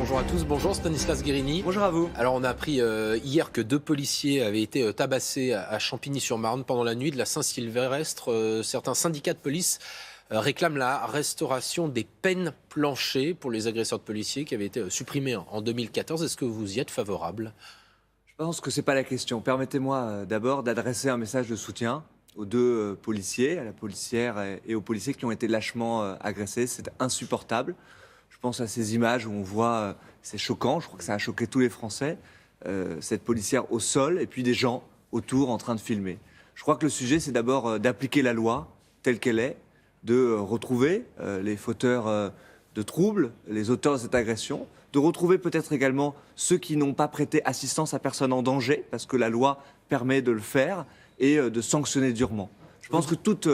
Bonjour à tous, bonjour Stanislas Guérini. Bonjour à vous. Alors on a appris hier que 2 policiers avaient été tabassés à Champigny-sur-Marne pendant la nuit de la Saint-Sylvestre. Certains syndicats de police réclament la restauration des peines planchées pour les agresseurs de policiers qui avaient été supprimées en 2014. Est-ce que vous y êtes favorable ? Je pense que ce n'est pas la question. Permettez-moi d'abord d'adresser un message de soutien aux 2 policiers, à la policière et aux policiers qui ont été lâchement agressés. C'est insupportable. Je pense à ces images où on voit, c'est choquant, je crois que ça a choqué tous les Français, cette policière au sol et puis des gens autour en train de filmer. Je crois que le sujet, c'est d'abord d'appliquer la loi telle qu'elle est, de retrouver les fauteurs de troubles, les auteurs de cette agression, de retrouver peut-être également ceux qui n'ont pas prêté assistance à personne en danger, parce que la loi permet de le faire, et de sanctionner durement. Je pense que toute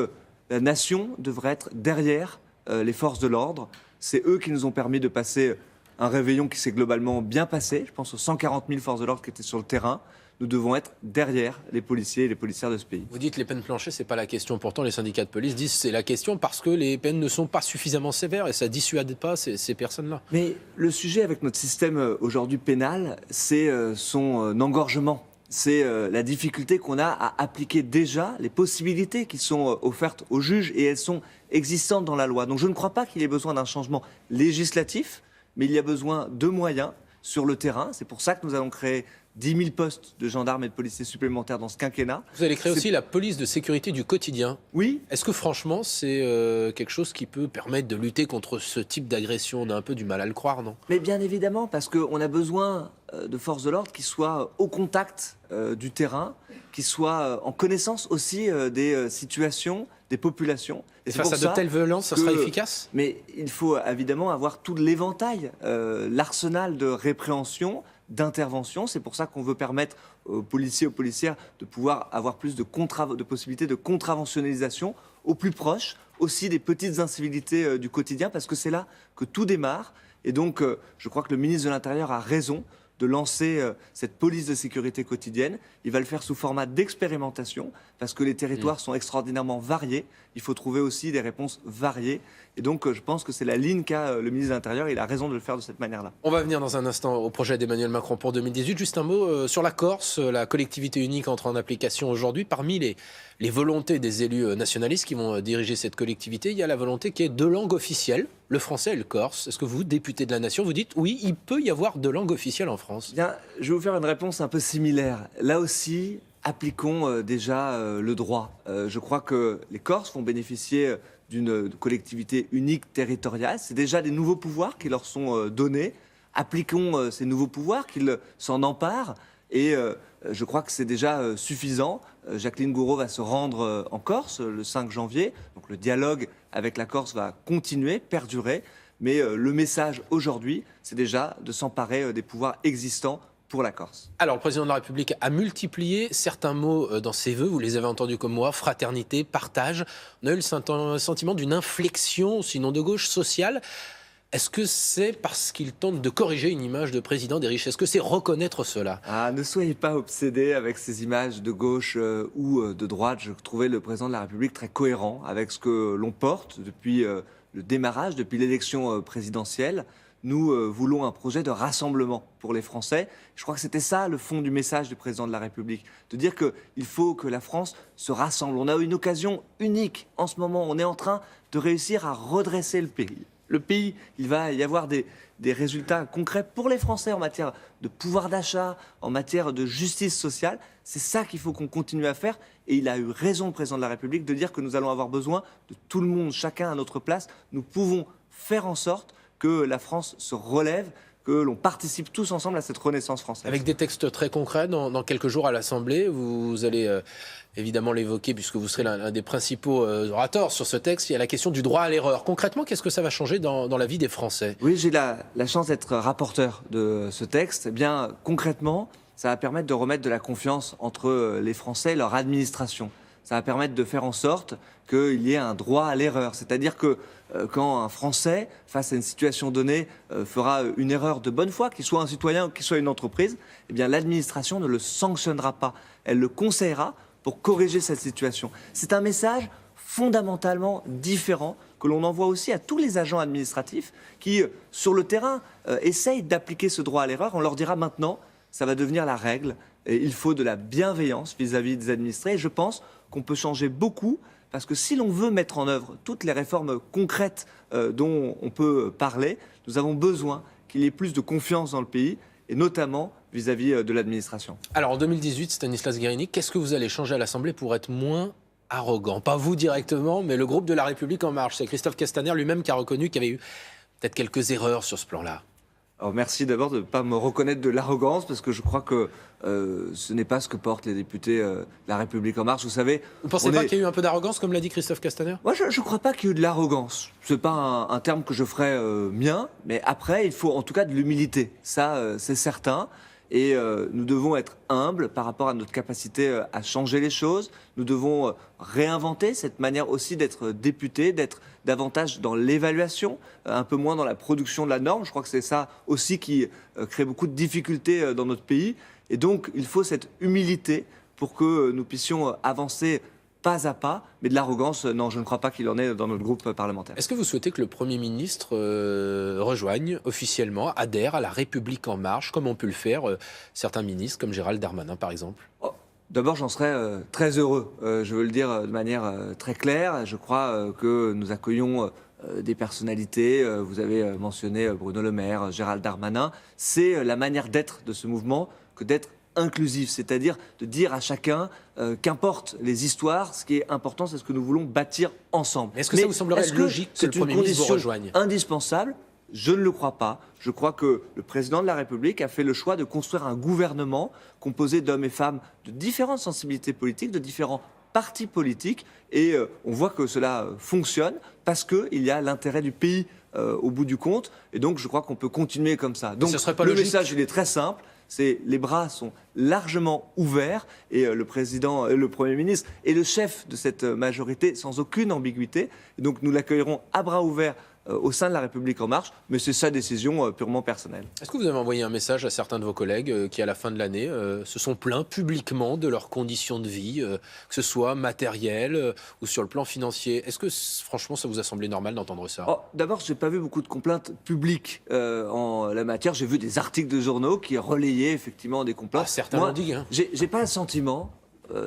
la nation devrait être derrière les forces de l'ordre. C'est eux qui nous ont permis de passer un réveillon qui s'est globalement bien passé. Je pense aux 140 000 forces de l'ordre qui étaient sur le terrain. Nous devons être derrière les policiers et les policières de ce pays. Vous dites les peines planchées, c'est pas la question. Pourtant, les syndicats de police disent que c'est la question parce que les peines ne sont pas suffisamment sévères et ça dissuade pas ces personnes-là. Mais le sujet avec notre système aujourd'hui pénal, c'est son engorgement. C'est la difficulté qu'on a à appliquer déjà les possibilités qui sont offertes aux juges et elles sont existantes dans la loi. Donc je ne crois pas qu'il y ait besoin d'un changement législatif, mais il y a besoin de moyens sur le terrain. C'est pour ça que nous allons créer 10 000 postes de gendarmes et de policiers supplémentaires dans ce quinquennat. Vous allez créer aussi la police de sécurité du quotidien. Oui. Est-ce que franchement, c'est quelque chose qui peut permettre de lutter contre ce type d'agression ? On a un peu du mal à le croire, non ? Mais bien évidemment, parce qu'on a besoin de forces de l'ordre qui soient au contact du terrain, qui soient en connaissance aussi des situations, des populations. Et face à de telles violences, ça sera efficace ? Mais il faut évidemment avoir tout l'éventail, l'arsenal de répréhension, d'intervention. C'est pour ça qu'on veut permettre aux policiers, aux policières de pouvoir avoir plus de possibilités de contraventionnalisation au plus proche, aussi des petites incivilités du quotidien, parce que c'est là que tout démarre. Et donc, je crois que le ministre de l'Intérieur a raison de lancer cette police de sécurité quotidienne. Il va le faire sous format d'expérimentation, parce que les territoires sont extraordinairement variés. Il faut trouver aussi des réponses variées. Et donc, je pense que c'est la ligne qu'a le ministre de l'Intérieur. Il a raison de le faire de cette manière-là. On va venir dans un instant au projet d'Emmanuel Macron pour 2018. Juste un mot sur la Corse. La collectivité unique entre en application aujourd'hui. Parmi les volontés des élus nationalistes qui vont diriger cette collectivité, il y a la volonté qui est 2 langues officielles, le français et le corse. Est-ce que vous, député de la Nation, vous dites oui, il peut y avoir 2 langues officielles en France ? Bien, je vais vous faire une réponse un peu similaire. Là aussi, appliquons déjà le droit. Je crois que les Corses vont bénéficier d'une collectivité unique territoriale. C'est déjà des nouveaux pouvoirs qui leur sont donnés. Appliquons ces nouveaux pouvoirs, qu'ils s'en emparent. Et je crois que c'est déjà suffisant. Jacqueline Gourault va se rendre en Corse le 5 janvier. Donc le dialogue avec la Corse va continuer, perdurer. Mais le message aujourd'hui, c'est déjà de s'emparer des pouvoirs existants pour la Corse. Alors, le président de la République a multiplié certains mots dans ses vœux. Vous les avez entendus comme moi, fraternité, partage. On a eu le sentiment d'une inflexion, sinon de gauche, sociale. Est-ce que c'est parce qu'il tente de corriger une image de président des riches ? Est-ce que c'est reconnaître cela ? Ah, ne soyez pas obsédés avec ces images de gauche ou de droite. Je trouvais le président de la République très cohérent avec ce que l'on porte depuis le démarrage, depuis l'élection présidentielle. Nous voulons un projet de rassemblement pour les Français. Je crois que c'était ça le fond du message du président de la République, de dire qu'il faut que la France se rassemble. On a une occasion unique en ce moment. On est en train de réussir à redresser le pays. Le pays, il va y avoir des résultats concrets pour les Français en matière de pouvoir d'achat, en matière de justice sociale. C'est ça qu'il faut qu'on continue à faire. Et il a eu raison, le président de la République, de dire que nous allons avoir besoin de tout le monde, chacun à notre place. Nous pouvons faire en sorte que la France se relève, que l'on participe tous ensemble à cette renaissance française. Avec des textes très concrets, dans quelques jours à l'Assemblée, vous allez évidemment l'évoquer puisque vous serez l'un des principaux orateurs sur ce texte. Il y a la question du droit à l'erreur. Concrètement, qu'est-ce que ça va changer dans la vie des Français ? Oui, j'ai la chance d'être rapporteur de ce texte. Eh bien, concrètement, ça va permettre de remettre de la confiance entre les Français et leur administration. Ça va permettre de faire en sorte qu'il y ait un droit à l'erreur. C'est-à-dire que quand un Français, face à une situation donnée, fera une erreur de bonne foi, qu'il soit un citoyen ou qu'il soit une entreprise, eh bien l'administration ne le sanctionnera pas. Elle le conseillera pour corriger cette situation. C'est un message fondamentalement différent que l'on envoie aussi à tous les agents administratifs qui, sur le terrain, essayent d'appliquer ce droit à l'erreur. On leur dira maintenant, ça va devenir la règle. Et il faut de la bienveillance vis-à-vis des administrés. Et je pense qu'on peut changer beaucoup, parce que si l'on veut mettre en œuvre toutes les réformes concrètes dont on peut parler, nous avons besoin qu'il y ait plus de confiance dans le pays, et notamment vis-à-vis de l'administration. Alors en 2018, Stanislas Guerini, qu'est-ce que vous allez changer à l'Assemblée pour être moins arrogant? Pas vous directement, mais le groupe de La République En Marche. C'est Christophe Castaner lui-même qui a reconnu qu'il y avait eu peut-être quelques erreurs sur ce plan-là. Alors merci d'abord de ne pas me reconnaître de l'arrogance, parce que je crois que ce n'est pas ce que portent les députés de La République En Marche. Vous savez, Vous ne pensez pas qu'il y a eu un peu d'arrogance, comme l'a dit Christophe Castaner? Moi, je ne crois pas qu'il y ait eu de l'arrogance. Ce n'est pas un terme que je ferais mien, mais après, il faut en tout cas de l'humilité. Ça, c'est certain. Et nous devons être humbles par rapport à notre capacité à changer les choses. Nous devons réinventer cette manière aussi d'être député, d'être davantage dans l'évaluation, un peu moins dans la production de la norme. Je crois que c'est ça aussi qui crée beaucoup de difficultés dans notre pays. Et donc, il faut cette humilité pour que nous puissions avancer pas à pas, mais de l'arrogance, non, je ne crois pas qu'il en ait dans notre groupe parlementaire. Est-ce que vous souhaitez que le Premier ministre rejoigne officiellement, adhère à La République En Marche, comme ont pu le faire certains ministres, comme Gérald Darmanin par exemple? D'abord, j'en serais très heureux, je veux le dire de manière très claire. Je crois que nous accueillons des personnalités, vous avez mentionné Bruno Le Maire, Gérald Darmanin. C'est la manière d'être de ce mouvement que d'être inclusif, c'est-à-dire de dire à chacun qu'importe les histoires, ce qui est important, c'est ce que nous voulons bâtir ensemble. Est-ce que ça vous semblerait logique que le Premier ministre vous rejoigne? Indispensable? Je ne le crois pas. Je crois que le président de la République a fait le choix de construire un gouvernement composé d'hommes et femmes de différentes sensibilités politiques, de différents partis politiques, et on voit que cela fonctionne parce qu'il y a l'intérêt du pays au bout du compte, et donc je crois qu'on peut continuer comme ça. Donc le message, il est très simple. Les bras sont largement ouverts et le président, le Premier ministre est le chef de cette majorité sans aucune ambiguïté. Et donc nous l'accueillerons à bras ouverts au sein de La République En Marche, mais c'est sa décision purement personnelle. Est-ce que vous avez envoyé un message à certains de vos collègues qui, à la fin de l'année, se sont plaints publiquement de leurs conditions de vie, que ce soit matériel ou sur le plan financier? Est-ce que, franchement, ça vous a semblé normal d'entendre ça? D'abord, je n'ai pas vu beaucoup de complaintes publiques en la matière. J'ai vu des articles de journaux qui relayaient effectivement des complaintes. Certains l'ont dit. J'ai pas le sentiment,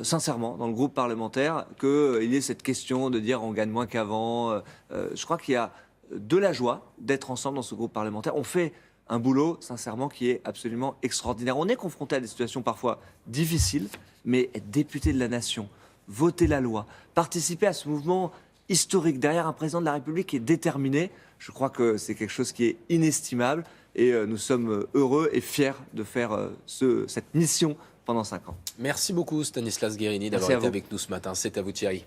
sincèrement, dans le groupe parlementaire, qu'il y ait cette question de dire on gagne moins qu'avant. Je crois qu'il y a de la joie d'être ensemble dans ce groupe parlementaire. On fait un boulot, sincèrement, qui est absolument extraordinaire. On est confronté à des situations parfois difficiles, mais être député de la nation, voter la loi, participer à ce mouvement historique derrière un président de la République qui est déterminé, je crois que c'est quelque chose qui est inestimable, et nous sommes heureux et fiers de faire cette mission pendant 5 ans. Merci beaucoup Stanislas Guerini d'avoir été avec nous ce matin. C'est à vous Thierry.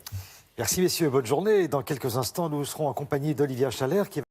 Merci messieurs, bonne journée. Dans quelques instants, nous serons accompagnés d'Olivia Chalère qui